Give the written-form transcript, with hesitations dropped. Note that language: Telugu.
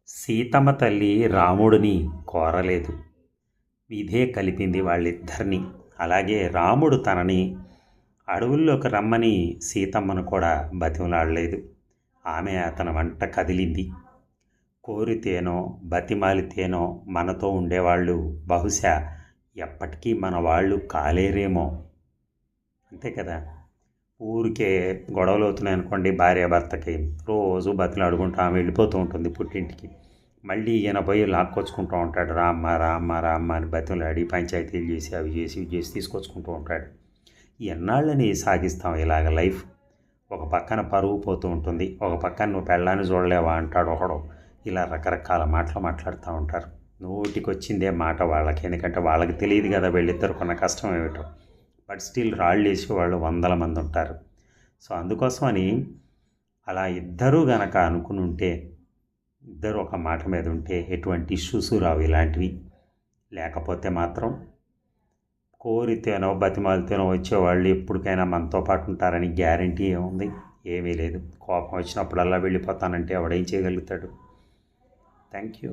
సీతమ్మ తల్లి రాముడిని కోరలేదు. విధే కలిపింది వాళ్ళిద్దరిని. అలాగే రాముడు తనని అడవుల్లోకి రమ్మని సీతమ్మను కూడా బతిమలాడలేదు. ఆమె అతని వంట కదిలింది. కోరితేనో బతిమాలితేనో మనతో ఉండేవాళ్ళు బహుశా ఎప్పటికీ మన వాళ్ళు కాలేరేమో. అంతే కదా. ఊరికే గొడవలు అవుతున్నాయి అనుకోండి, భార్యాభర్తకి రోజు బతిలాడుకుంటూ ఆమె వెళ్ళిపోతూ ఉంటుంది పుట్టింటికి. మళ్ళీ ఈయన పోయి లాక్కొచ్చుకుంటూ ఉంటాడు. రామ్మ రామ్మ రామ్మ అని బతిలాడి పంచాయతీలు చేసి అవి చేసి ఇవి చేసి తీసుకొచ్చుకుంటూ ఉంటాడు. ఎన్నాళ్ళని సాగిస్తాం ఇలాగ లైఫ్. ఒక పక్కన పరువు పోతూ ఉంటుంది, ఒక పక్కన నువ్వు పెళ్ళాన్ని చూడలేవా అంటాడు ఒకడు. ఇలా రకరకాల మాటలు మాట్లాడుతూ ఉంటారు. నోటికి వచ్చిందే మాట వాళ్ళకి, ఎందుకంటే వాళ్ళకి తెలియదు కదా వీళ్ళిద్దరుకున్న కష్టం ఏమిటో. బట్ స్టిల్ రాళ్ళు వేసి వాళ్ళు 100 మంది ఉంటారు. సో అందుకోసమని అలా ఇద్దరూ గనక అనుకుని ఉంటే, ఇద్దరు ఒక మాట మీద ఉంటే ఎటువంటి ఇష్యూస్ రావు ఇలాంటివి. లేకపోతే మాత్రం కోరితేనో బతిమాలితేనో వచ్చేవాళ్ళు ఎప్పటికైనా మనతో పాటు ఉంటారని గ్యారంటీ ఏముంది? ఏమీ లేదు. కోపం వచ్చినప్పుడల్లా వెళ్ళిపోతానంటే ఎవడేం చేయగలుగుతాడు? Thank you.